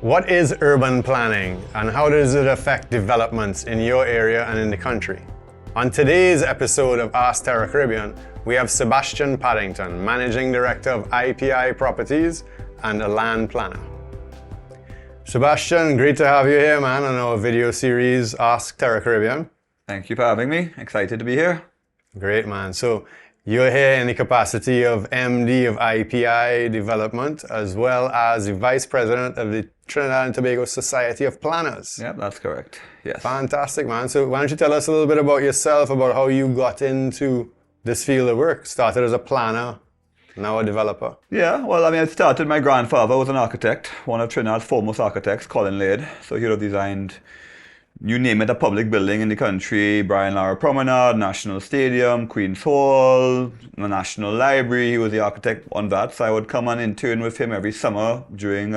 What is urban planning and how does it affect developments in your area and in the country? On today's episode of AskTerraCaribbean, we have Sebastien Paddington, Managing Director of IPI Properties and a land planner. Sebastien, great to have you here, man, on our video series, AskTerraCaribbean. Thank you for having me. Excited to be here. Great, man. So you're here in the capacity of MD of IPI Development, as well as the Vice President of the Trinidad and Tobago Society of Planners. Yeah, that's correct. Yes. Fantastic, man. So why don't you tell us a little bit about yourself, about how you got into this field of work? Started as a planner, now a developer. Yeah, well, I started, my grandfather was an architect, one of Trinidad's foremost architects, Colin Laird. So he would have designed, you name it, a public building in the country, Brian Lara Promenade, National Stadium, Queen's Hall, the National Library. He was the architect on that. So I would come and intern with him every summer during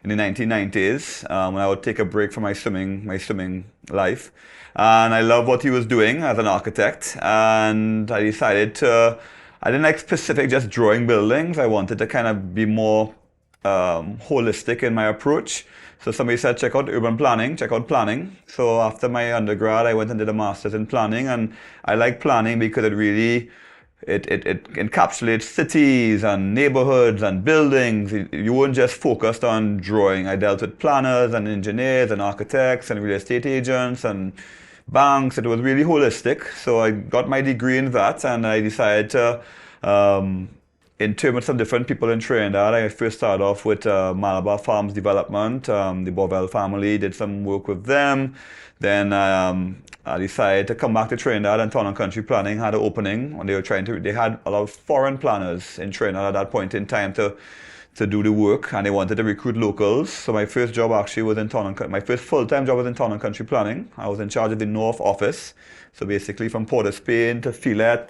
in the 1990s when I would take a break from my swimming life. And I loved what he was doing as an architect. And I decided I didn't like specific just drawing buildings. I wanted to kind of be more holistic in my approach. So somebody said, check out urban planning, check out planning. So after my undergrad, I went and did a master's in planning, and I like planning because it really, it encapsulates cities and neighborhoods and buildings. You weren't just focused on drawing. I dealt with planners and engineers and architects and real estate agents and banks. It was really holistic. So I got my degree in that, and I decided to intern with some different people in Trinidad. I first started off with Malabar Farms Development, the Bovell family, did some work with them. Then I decided to come back to Trinidad, and Town and Country Planning had an opening, and they had a lot of foreign planners in Trinidad at that point in time to do the work, and they wanted to recruit locals. So my first job actually was in Town and Country. My first full-time job was in Town and Country Planning. I was in charge of the North office. So basically from Port of Spain to Filet,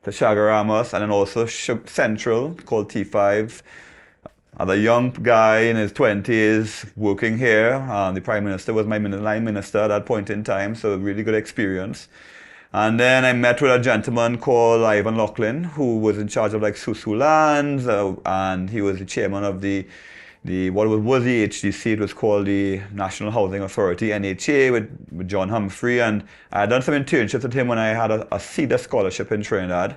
to Chagaramas, and then also Central, called T5. As a young guy in his 20s working here, the Prime Minister was my line minister at that point in time, so a really good experience. And then I met with a gentleman called Ivan Lachlan, who was in charge of like Susu Lands, and he was the chairman of what was the HDC, it was called the National Housing Authority, NHA, with John Humphrey. And I had done some internships with him when I had a CEDA scholarship in Trinidad.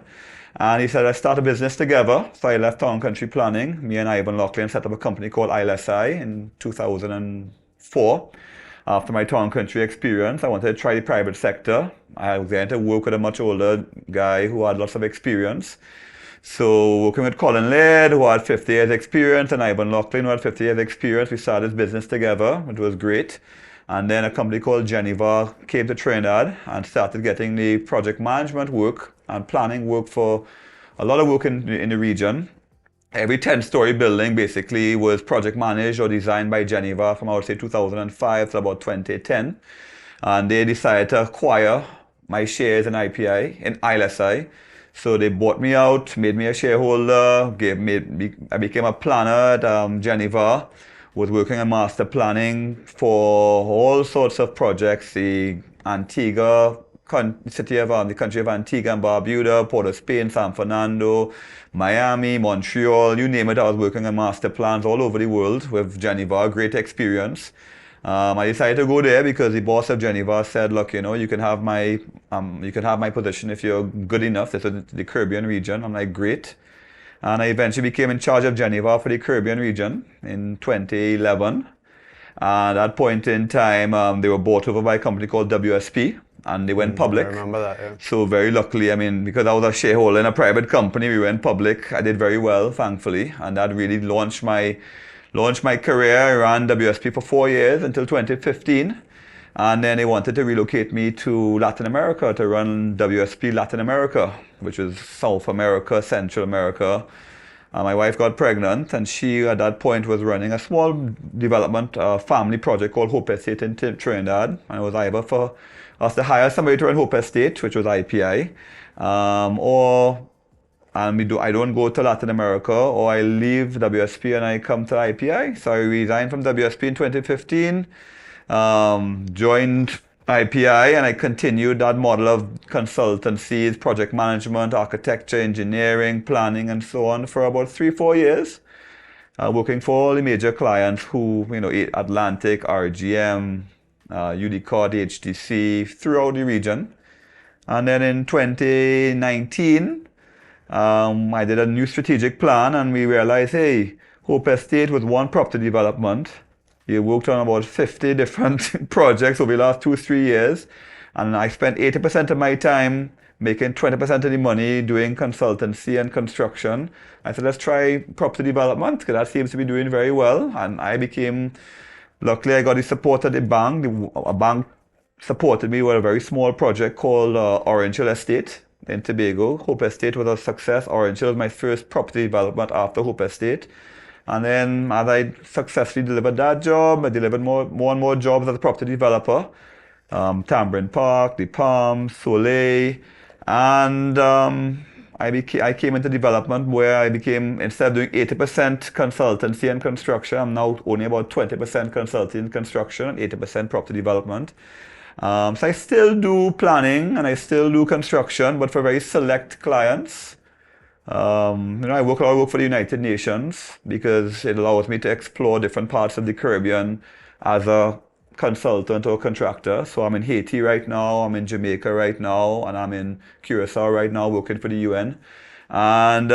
And he said, let's start a business together. So I left Town Country Planning. Me and Ivan Lachlan set up a company called ILSI in 2004. After my Town Country experience, I wanted to try the private sector. I was going to work with a much older guy who had lots of experience. So working with Colin Laird, who had 50 years experience, and Ivan Lachlan, who had 50 years experience, we started this business together. It was great. And then a company called Geneva came to Trinidad and started getting the project management work and planning work for a lot of work in the region. Every 10-story building basically was project managed or designed by Geneva from, I would say, 2005 to about 2010. And they decided to acquire my shares in IPI, in ILSI. So they bought me out, made me a shareholder, I became a planner at Geneva, was working on master planning for all sorts of projects, the Antigua, the country of Antigua and Barbuda, Port of Spain, San Fernando, Miami, Montreal, you name it. I was working on master plans all over the world with Geneva, great experience. I decided to go there because the boss of Geneva said, look, you can have my position if you're good enough. This is the Caribbean region. I'm like, great. And I eventually became in charge of Geneva for the Caribbean region in 2011. At that point in time, they were bought over by a company called WSP, and they went public. I remember that, yeah. So very luckily, because I was a shareholder in a private company, we went public. I did very well, thankfully, and that really launched my career. I ran WSP for 4 years until 2015. And then they wanted to relocate me to Latin America to run WSP Latin America, which is South America, Central America. My wife got pregnant, and she at that point was running a small development family project called Hope Estate in Trinidad. And it was either for us to hire somebody to run Hope Estate, which was IPI, I don't go to Latin America, or I leave WSP and I come to IPI. So I resigned from WSP in 2015. Joined IPI, and I continued that model of consultancies, project management, architecture, engineering, planning, and so on for about 3-4 years. working for all the major clients who, Atlantic, RGM, Unicort, HTC, throughout the region. And then in 2019, I did a new strategic plan, and we realized, hey, Hope Estate with one property development. We worked on about 50 different projects over the last 2-3 years, and I spent 80% of my time making 20% of the money doing consultancy and construction. I said, let's try property development, because that seems to be doing very well. And luckily I got the support of the bank. A bank supported me with a very small project called Orange Hill Estate in Tobago. Hope Estate was a success. Orange Hill was my first property development after Hope Estate. And then as I successfully delivered that job, I delivered more and more jobs as a property developer. Tambourine Park, The Palms, Soleil. And I came into development where I became, instead of doing 80% consultancy and construction, I'm now only about 20% consulting and construction and 80% property development. So I still do planning and I still do construction, but for very select clients. I work for the United Nations because it allows me to explore different parts of the Caribbean as a consultant or contractor. So I'm in Haiti right now, I'm in Jamaica right now, and I'm in Curacao right now working for the UN. And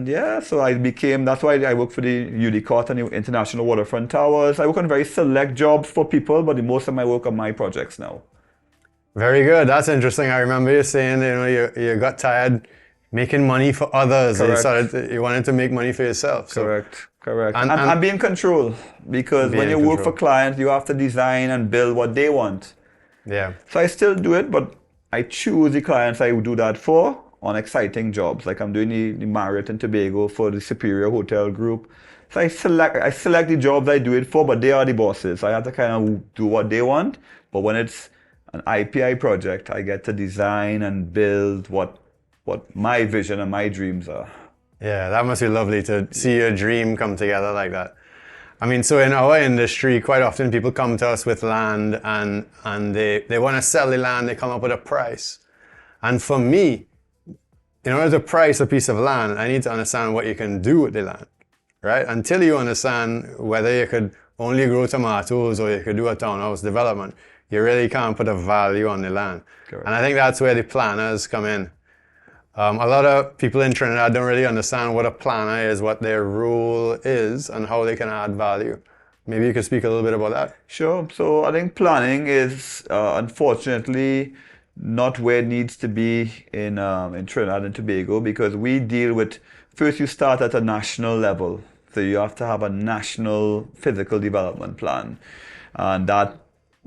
yeah, so that's why I work for the Unicort and the International Waterfront Towers. I work on very select jobs for people, but most of my work are my projects now. Very good. That's interesting. I remember you saying, you got tired making money for others. Correct. You wanted to make money for yourself. So. Correct. And be in control, because when you work for clients, you have to design and build what they want. Yeah. So I still do it, but I choose the clients I would do that for on exciting jobs. Like I'm doing the Marriott and Tobago for the Superior Hotel Group. So I select the jobs I do it for, but they are the bosses. I have to kind of do what they want. But when it's an IPI project, I get to design and build what my vision and my dreams are. Yeah, that must be lovely to see your dream come together like that. I mean, so in our industry, quite often people come to us with land and they want to sell the land, they come up with a price. And for me, in order to price a piece of land, I need to understand what you can do with the land, right? Until you understand whether you could only grow tomatoes or you could do a townhouse development, you really can't put a value on the land. Correct. And I think that's where the planners come in. A lot of people in Trinidad don't really understand what a planner is, what their role is, and how they can add value. Maybe you could speak a little bit about that. Sure. So I think planning is unfortunately not where it needs to be in Trinidad and Tobago, because we deal with, first you start at a national level. So you have to have a national physical development plan. And that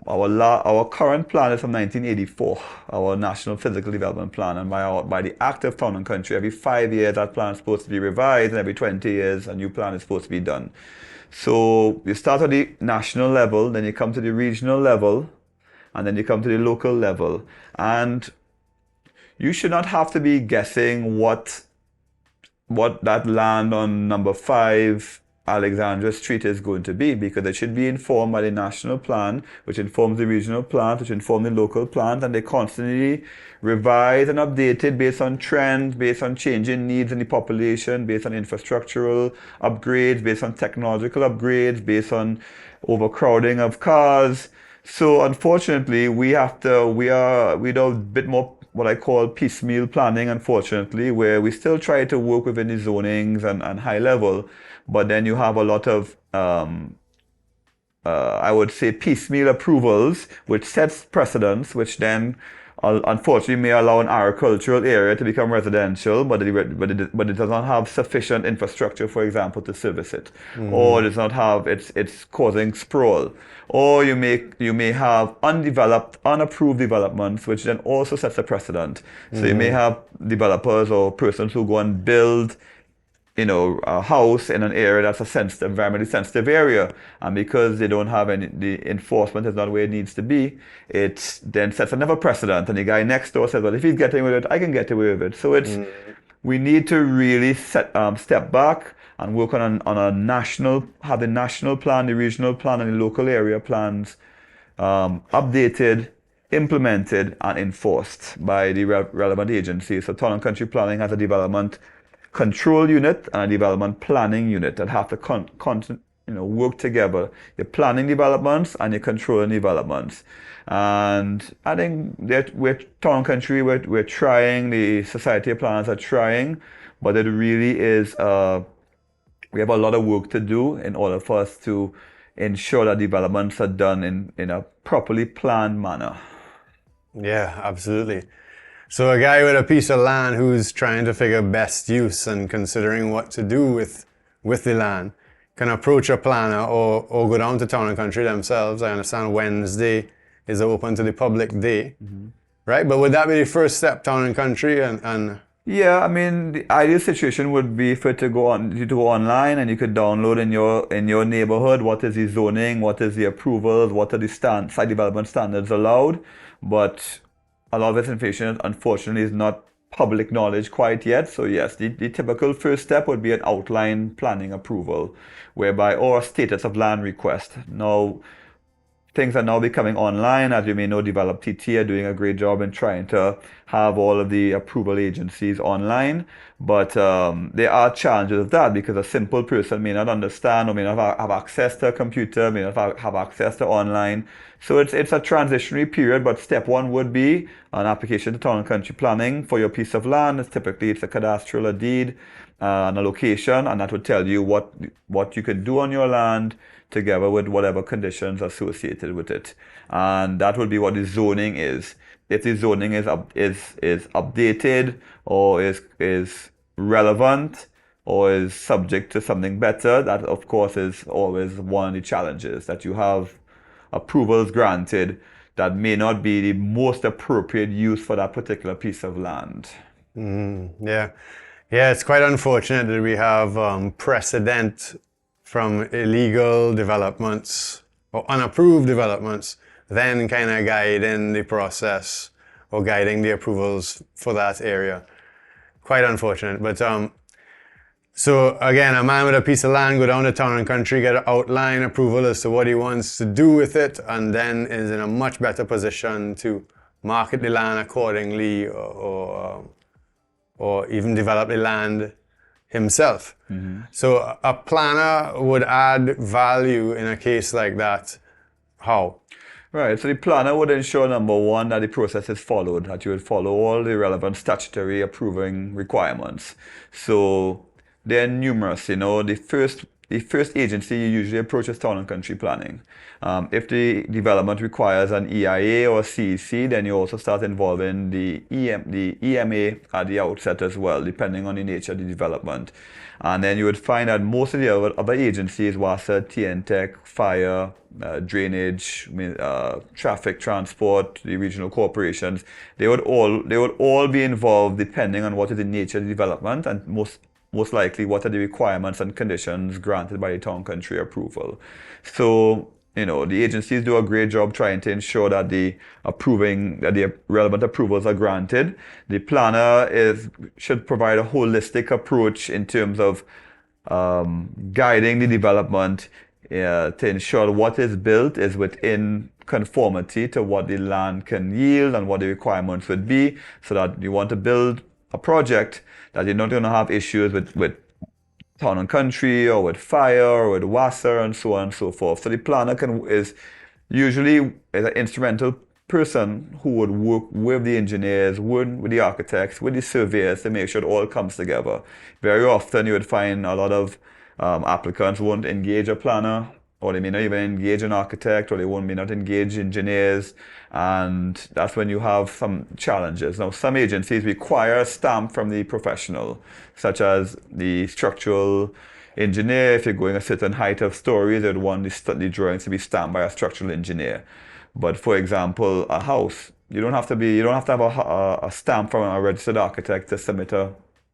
our current plan is from 1984, our National Physical Development Plan, and by the Act of Town and Country, every 5 years that plan is supposed to be revised, and every 20 years a new plan is supposed to be done. So you start at the national level, then you come to the regional level, and then you come to the local level. And you should not have to be guessing what that land on number 5 Alexandra Street is going to be, because it should be informed by the national plan, which informs the regional plan, which informs the local plans, and they constantly revise and update it based on trends, based on changing needs in the population, based on infrastructural upgrades, based on technological upgrades, based on overcrowding of cars. So unfortunately, we do a bit more what I call piecemeal planning, unfortunately, where we still try to work within the zonings and high level, but then you have a lot of, I would say, piecemeal approvals, which sets precedents, which then unfortunately may allow an agricultural area to become residential, but it does not have sufficient infrastructure, for example, to service it. Or does not have, it's causing sprawl. Or you may have undeveloped, unapproved developments, which then also sets a precedent. So you may have developers or persons who go and build a house in an area that's a sensitive, environmentally sensitive area, and because they don't have the enforcement is not where it needs to be, it then sets another precedent, and the guy next door says, well, if he's getting away with it, I can get away with it. So we need to really step back and work on a national, have the national plan, the regional plan, and the local area plans updated, implemented, and enforced by the relevant agencies. So Town and Country Planning has a development control unit and a development planning unit that have to work together. You're planning developments and you're controlling developments. And I think that we're town and country, we're trying, the society of planners are trying, but it really is, we have a lot of work to do in order for us to ensure that developments are done in a properly planned manner. Yeah, absolutely. So a guy with a piece of land who's trying to figure best use and considering what to do with the land can approach a planner or go down to Town and Country themselves. I understand Wednesday is open to the public day, right? But would that be the first step, Town and Country? And Yeah, I mean, the ideal situation would be for it to go online, and you could download in your neighborhood what is the zoning, what is the approvals, what are the site development standards allowed. But a lot of this information, unfortunately, is not public knowledge quite yet. So yes, the typical first step would be an outline planning approval, whereby or a status of land request. Now, things are now becoming online. As you may know, Develop TT are doing a great job in trying to have all of the approval agencies online. But there are challenges of that because a simple person may not understand or may not have access to a computer, may not have access to online. So it's a transitionary period, but step one would be an application to Town and Country Planning for your piece of land. Typically, it's a cadastral, a deed, and a location, and that would tell you what you can do on your land together with whatever conditions associated with it. And that would be what the zoning is. If the zoning is updated or is relevant or is subject to something better, that of course is always one of the challenges, that you have approvals granted that may not be the most appropriate use for that particular piece of land. Yeah, it's quite unfortunate that we have precedent from illegal developments or unapproved developments, then kind of guiding the process or guiding the approvals for that area. Quite unfortunate. But so again, a man with a piece of land go down to Town and Country, get an outline approval as to what he wants to do with it, and then is in a much better position to market the land accordingly or even develop the land himself. So a planner would add value in a case like that. How? Right, so the planner would ensure, number one, that the process is followed, that you would follow all the relevant statutory approving requirements. So they're numerous, the first agency you usually approach is Town and Country Planning. If the development requires an EIA or a CEC, then you also start involving the EMA at the outset as well, depending on the nature of the development. And then you would find that most of the other agencies, WASA, TNTech, fire, drainage, traffic, transport, the regional corporations, they would all be involved depending on what is the nature of the development and most likely what are the requirements and conditions granted by the Town Country approval. So, the agencies do a great job trying to ensure that the relevant approvals are granted. The planner should provide a holistic approach in terms of guiding the development to ensure what is built is within conformity to what the land can yield and what the requirements would be, so that you want to build a project that you're not going to have issues with Town and Country or with fire or with WASA and so on and so forth. So the planner is usually an instrumental person who would work with the engineers, work with the architects, with the surveyors to make sure it all comes together. Very often you would find a lot of applicants won't engage a planner, or they may not even engage an architect, or they may not engage engineers, and that's when you have some challenges. Now, some agencies require a stamp from the professional, such as the structural engineer. If you're going a certain height of stories, they'd want the drawings to be stamped by a structural engineer. But for example, a house, you don't have to have a stamp from a registered architect to submit a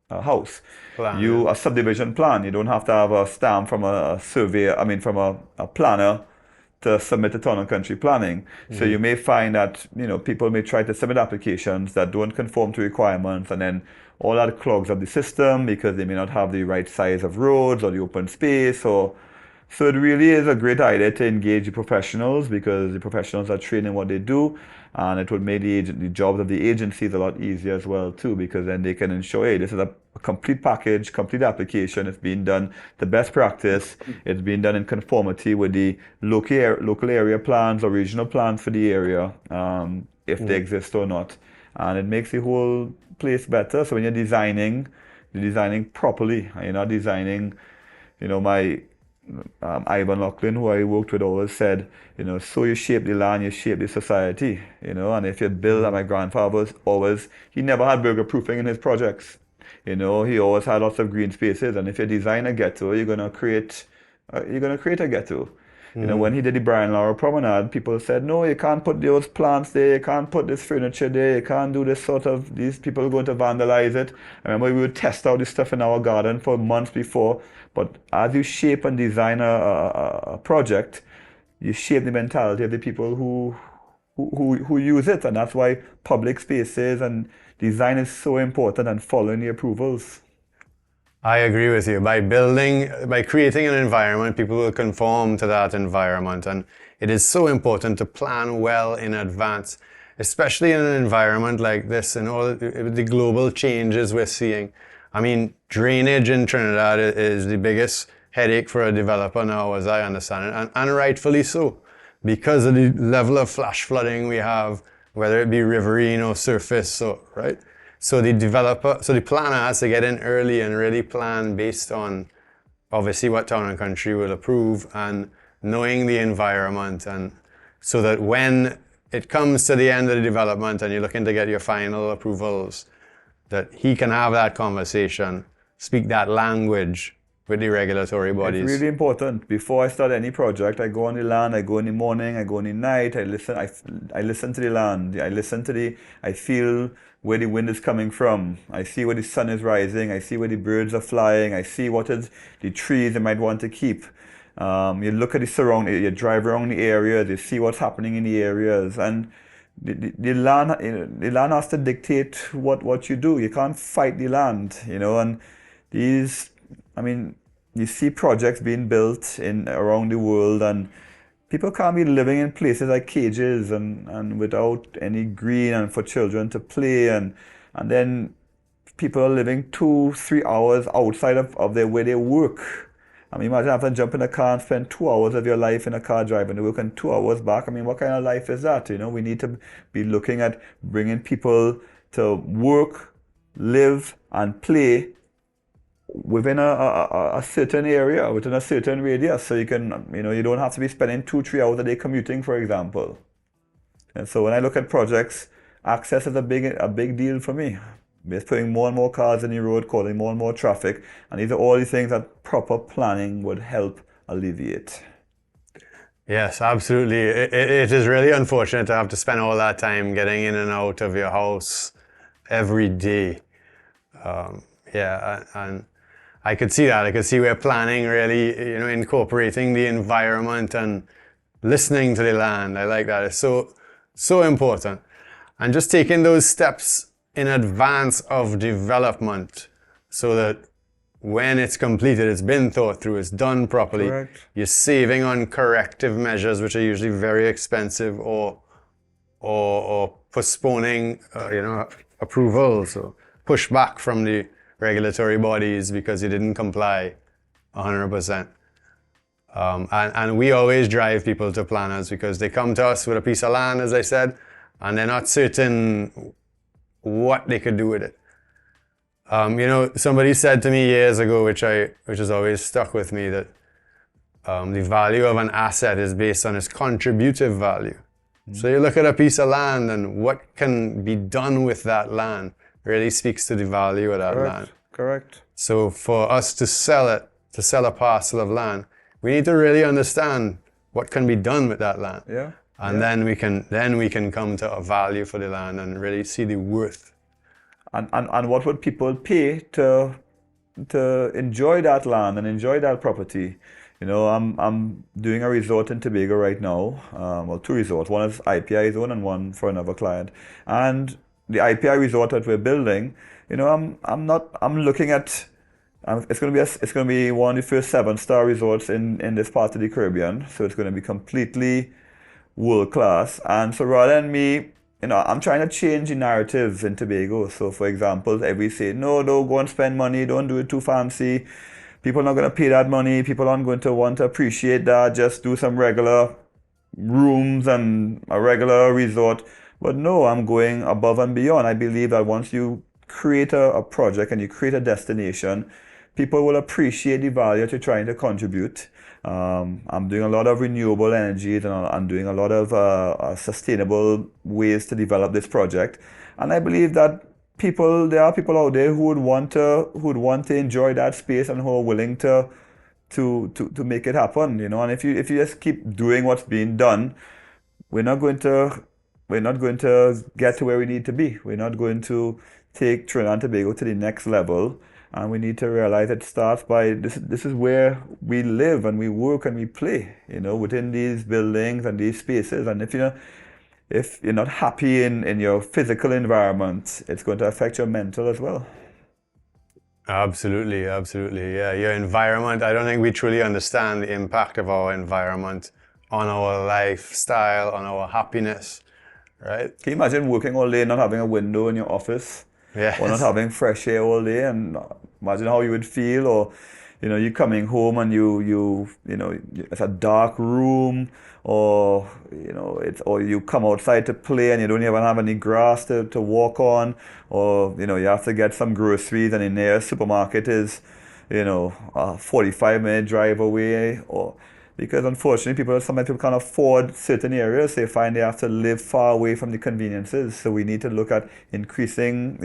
house. A subdivision plan, you don't have to have a stamp from a surveyor, from a planner to submit to Town and Country Planning. So you may find that people may try to submit applications that don't conform to requirements, and then all that clogs up the system because they may not have the right size of roads or the open space or So it really is a great idea to engage the professionals because the professionals are trained in what they do, and it would make the jobs of the agencies a lot easier as well too, because then they can ensure, hey, this is a complete package, complete application. It's being done the best practice. It's being done in conformity with the local area plans or regional plans for the area, if they exist or not, and it makes the whole place better. So when you're designing properly, and you're not designing, my Ivan Lachlan, who I worked with, always said, so you shape the land, you shape the society, and if you build, and my grandfather was always, he never had burger proofing in his projects. He always had lots of green spaces, and if you design a ghetto, you're gonna create a ghetto. When he did the Brian Lara Promenade, people said, no, you can't put those plants there, you can't put this furniture there, you can't do this these people are going to vandalize it. I remember we would test out this stuff in our garden for months before, but as you shape and design a project, you shape the mentality of the people who use it, and that's why public spaces and design is so important, and following the approvals. I agree with you. By creating an environment, people will conform to that environment. And it is so important to plan well in advance, especially in an environment like this and all the global changes we're seeing. I mean, drainage in Trinidad is the biggest headache for a developer now, as I understand it, and rightfully so, because of the level of flash flooding we have, whether it be riverine or surface, right? So the planner has to get in early and really plan based on obviously what town and country will approve and knowing the environment, and so that when it comes to the end of the development and you're looking to get your final approvals, that he can have that conversation, speak that language with the regulatory bodies. It's really important. Before I start any project, I go on the land, I go in the morning, I go in the night, I listen to the land, I feel where the wind is coming from, I see where the sun is rising, I see where the birds are flying, I see what is the trees I might want to keep. You look at the surrounding, you drive around the areas, you see what's happening in the areas, and the land has to dictate what you do. You can't fight the land, and you see projects being built around the world, and people can't be living in places like cages and without any green and for children to play, and then people are living 2-3 hours outside of where they work. I mean, imagine having to jump in a car and spend 2 hours of your life in a car driving to work and 2 hours back. I mean, what kind of life is that? We need to be looking at bringing people to work, live, and play within a certain area, within a certain radius, so you can, you don't have to be spending 2-3 hours a day commuting, for example. And so when I look at projects, access is a big deal for me. We're putting more and more cars in the road, causing more and more traffic, and these are all the things that proper planning would help alleviate. Yes, absolutely. It is really unfortunate to have to spend all that time getting in and out of your house every day. And I could see that. I could see where planning really, incorporating the environment and listening to the land. I like that. It's so important. And just taking those steps in advance of development so that when it's completed, it's been thought through, it's done properly. Correct. You're saving on corrective measures, which are usually very expensive, or postponing, approvals, or push back from the regulatory bodies because you didn't comply 100%. And we always drive people to planners because they come to us with a piece of land, as I said, and they're not certain what they could do with it. Somebody said to me years ago, which has always stuck with me, that the value of an asset is based on its contributive value. So you look at a piece of land and what can be done with that land really speaks to the value of that land. Correct. So for us to sell a parcel of land, we need to really understand what can be done with that land. Yeah. And then we can come to a value for the land and really see the worth. And what would people pay to enjoy that land and enjoy that property? I'm doing a resort in Tobago right now. Well, 2 resorts. One is IPI zone and one for another client. And the IPI resort that we're building, I'm looking at It's going to be one of the first 7-star resorts in this part of the Caribbean. So it's going to be completely world class. And so rather than me, I'm trying to change the narrative in Tobago. So for example, if we say, no, don't go and spend money, don't do it too fancy. People are not going to pay that money. People aren't going to want to appreciate that. Just do some regular rooms and a regular resort. But no, I'm going above and beyond. I believe that once you create a project and you create a destination, people will appreciate the value that you're trying to contribute. I'm doing a lot of renewable energies and I'm doing a lot of sustainable ways to develop this project. And I believe that there are people out there who would want to enjoy that space and who are willing to make it happen, And if you just keep doing what's being done, we're not going to get to where we need to be. We're not going to take Trinidad and Tobago to the next level. And we need to realize it starts by this is where we live and we work and we play, within these buildings and these spaces. And if you're not happy in your physical environment, it's going to affect your mental as well. Absolutely, absolutely. Yeah, your environment, I don't think we truly understand the impact of our environment on our lifestyle, on our happiness, right? Can you imagine working all day, not having a window in your office? Yes. Or not having fresh air all day, and imagine how you would feel. Or you coming home and it's a dark room, or or you come outside to play and you don't even have any grass to walk on, or you have to get some groceries and the nearest supermarket is a 45-minute drive away, or because unfortunately sometimes people can't afford certain areas. They find they have to live far away from the conveniences. So we need to look at increasing,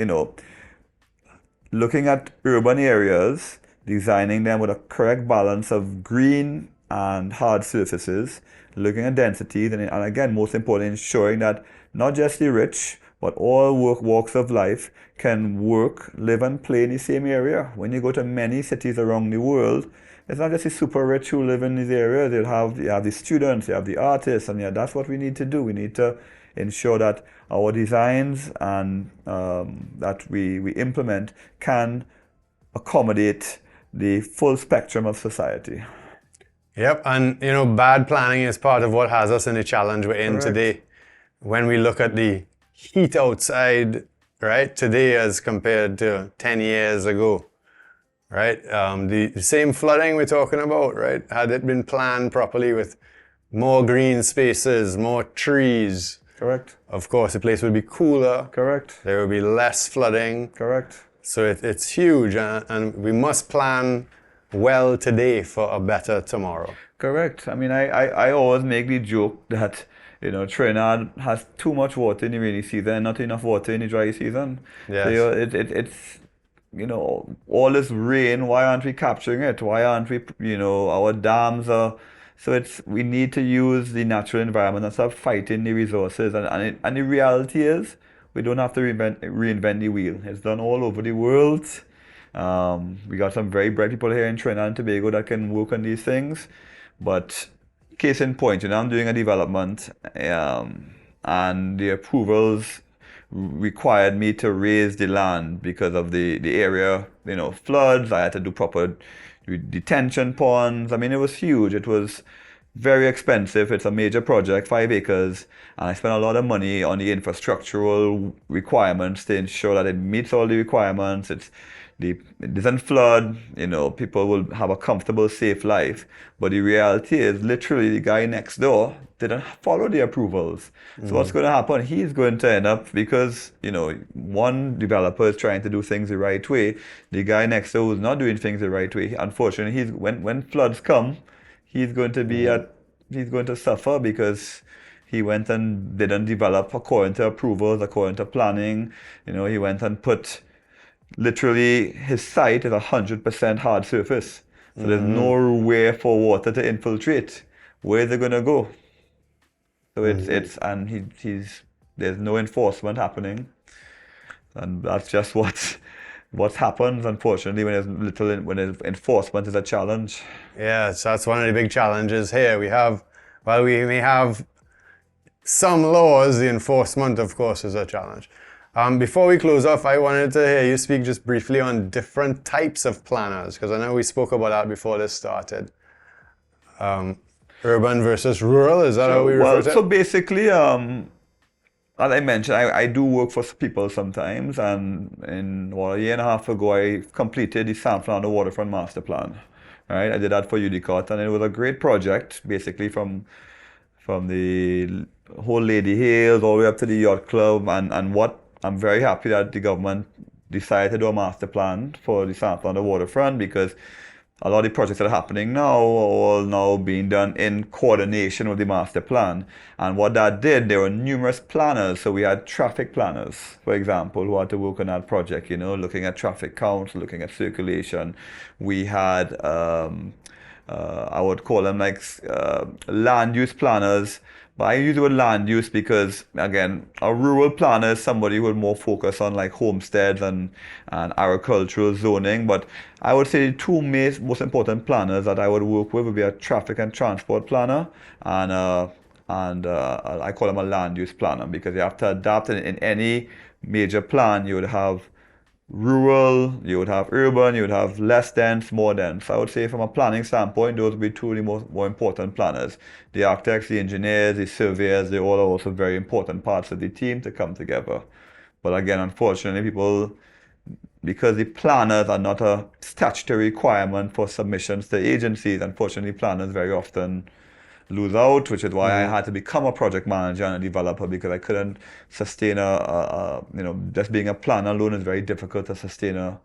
looking at urban areas, designing them with a correct balance of green and hard surfaces, looking at densities, and again, most importantly, ensuring that not just the rich, but all walks of life can work, live and play in the same area. When you go to many cities around the world, it's not just the super rich who live in these areas. You have the students, you have the artists, and that's what we need to do. We need to ensure that our designs and that we implement can accommodate the full spectrum of society. Yep, and bad planning is part of what has us in the challenge we're in today. When we look at the heat outside, right, today as compared to 10 years ago, right? The same flooding we're talking about, right? Had it been planned properly with more green spaces, more trees. Correct. Of course, the place would be cooler. Correct. There would be less flooding. Correct. So it's huge, and we must plan well today for a better tomorrow. Correct. I mean, I always make the joke that, Trinidad has too much water in the rainy season and not enough water in the dry season. Yes. So it's all this rain, why aren't we capturing it? Why aren't we, our dams are... So we need to use the natural environment and start fighting the resources. And the reality is, we don't have to reinvent the wheel. It's done all over the world. We got some very bright people here in Trinidad and Tobago that can work on these things. But case in point, I'm doing a development and the approvals required me to raise the land because of the area, floods. I had to do proper detention ponds. I mean, it was huge. It was very expensive. It's a major project, 5 acres, and I spent a lot of money on the infrastructural requirements to ensure that it meets all the requirements. It doesn't flood, people will have a comfortable, safe life. But the reality is, literally, the guy next door didn't follow the approvals. So what's going to happen? He's going to end up, because, one developer is trying to do things the right way. The guy next door is not doing things the right way. Unfortunately, when floods come, he's going to suffer because he went and didn't develop according to approvals, according to planning. He went and put... Literally, his site is 100% hard surface. So there's nowhere for water to infiltrate. Where is it going to go? So there's no enforcement happening. And that's just what happens, unfortunately, when enforcement is a challenge. Yeah, so that's one of the big challenges here. We may have some laws, the enforcement, of course, is a challenge. Before we close off, I wanted to hear you speak just briefly on different types of planners, because I know we spoke about that before this started. Urban versus rural, is that how we refer to it? So basically, as I mentioned, I do work for people sometimes, and a year and a half ago, I completed the San Fernando Waterfront Master Plan. Right, I did that for UDCOT, and it was a great project, basically from the whole Lady Hales all the way up to the yacht club, and what I'm very happy that the government decided to do a master plan for the San Fernando Waterfront, because a lot of the projects that are happening now are all now being done in coordination with the master plan. And what that did, there were numerous planners. So we had traffic planners, for example, who had to work on that project, looking at traffic counts, looking at circulation. We had, I would call them like land use planners. But I use the word land use because, again, a rural planner is somebody who would more focus on like homesteads and agricultural zoning. But I would say the two most important planners that I would work with would be a traffic and transport planner and I call them a land use planner, because you have to adapt in any major plan. You would have rural, you would have urban, you would have less dense, more dense. I would say from a planning standpoint, those would be two of the more important planners. The architects, the engineers, the surveyors, they all are also very important parts of the team to come together. But again, unfortunately, because the planners are not a statutory requirement for submissions to agencies, unfortunately, planners very often lose out, which is why I had to become a project manager and a developer, because I couldn't sustain just being a planner alone is very difficult to sustain a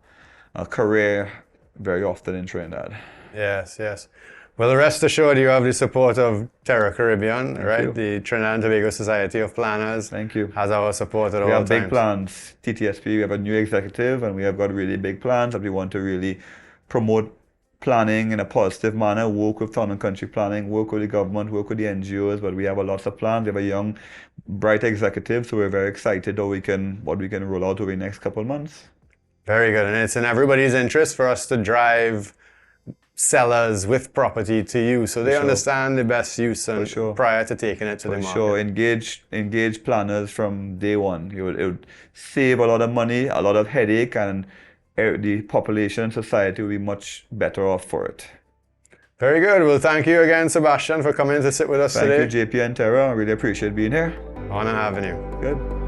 career very often in Trinidad. Yes, yes. Well, rest assured you have the support of TerraCaribbean, right? You. The Trinidad and Tobago Society of Planners. Thank you. Has our support at all times. We have big plans. TTSP, we have a new executive, and we have got really big plans that we want to really promote planning in a positive manner, work with town and country planning, work with the government, work with the NGOs, but we have a lot of plans. We have a young, bright executive, so we're very excited what we can roll out over the next couple of months. Very good, and it's in everybody's interest for us to drive sellers with property to you, so they understand the best use and prior to taking it to the market. For sure, engage planners from day one. It would save a lot of money, a lot of headache, and the population and society will be much better off for it. Very good. Well, thank you again, Sebastien, for coming to sit with us today. Thank you, JP and Terra. I really appreciate being here. Honor having you. Good.